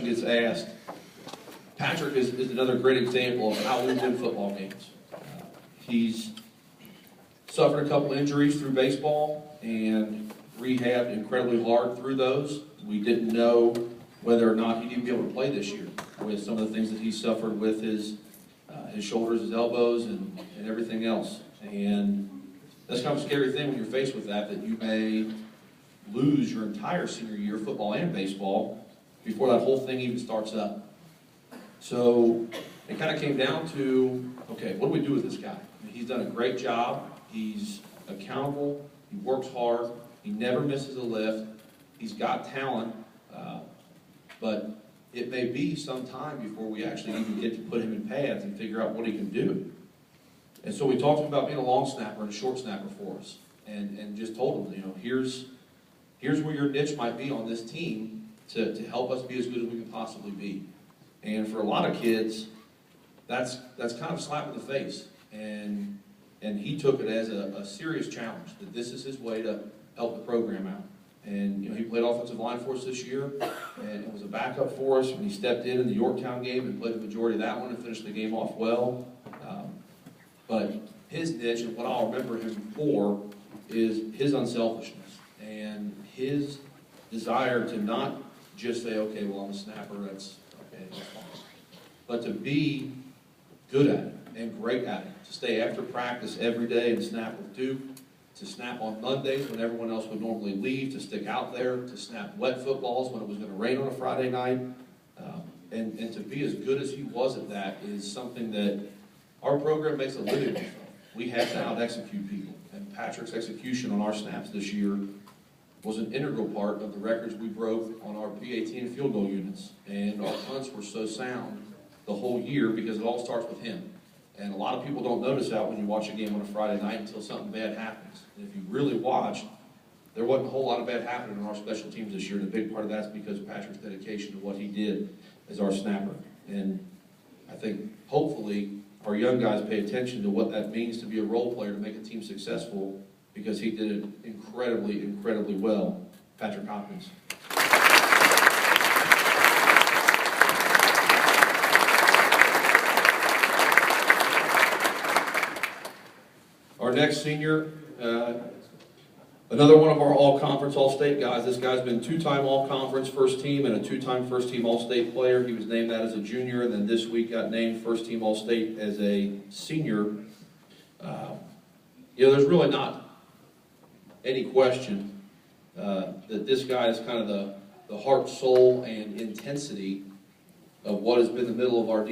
question gets asked, Patrick is another great example of how we win football games. He's suffered a couple injuries through baseball and rehabbed incredibly hard through those. We didn't know whether or not he'd even be able to play this year with some of the things that he suffered with his shoulders, his elbows, and everything else. And that's kind of a scary thing when you're faced with that you may lose your entire senior year, football and baseball, before that whole thing even starts up. So it kind of came down to, okay, what do we do with this guy? I mean, he's done a great job. He's accountable. He works hard. He never misses a lift. He's got talent. But it may be some time before we actually even get to put him in pads and figure out what he can do. And so we talked about being a long snapper and a short snapper for us, and just told him, you know, here's where your niche might be on this team to help us be as good as we can possibly be. And for a lot of kids, that's kind of a slap in the face. And he took it as a serious challenge, that this is his way to help the program out. And you know, he played offensive line for us this year, and it was a backup for us when he stepped in the Yorktown game and played the majority of that one and finished the game off well. But his niche and what I'll remember him for is his unselfishness and his desire to not just say, okay, well, I'm a snapper, that's okay, that's fine. But to be good at it and great at it, to stay after practice every day and snap with Duke, to snap on Mondays when everyone else would normally leave, to stick out there, to snap wet footballs when it was going to rain on a Friday night. And to be as good as he was at that is something that our program makes a living from. We have to out-execute people. And Patrick's execution on our snaps this year was an integral part of the records we broke on our PAT and field goal units. And our punts were so sound the whole year because it all starts with him. And a lot of people don't notice that when you watch a game on a Friday night until something bad happens. And if you really watched, there wasn't a whole lot of bad happening on our special teams this year. And a big part of that's because of Patrick's dedication to what he did as our snapper. And I think, hopefully, our young guys pay attention to what that means to be a role player to make a team successful, because he did it incredibly, incredibly well. Patrick Hopkins. Our next senior, another one of our all-conference, all-state guys. This guy's been two-time all-conference first team and a two-time first-team all-state player. He was named that as a junior, and then this week got named first-team all-state as a senior. You know, there's really not any question that this guy is kind of the heart, soul, and intensity of what has been the middle of our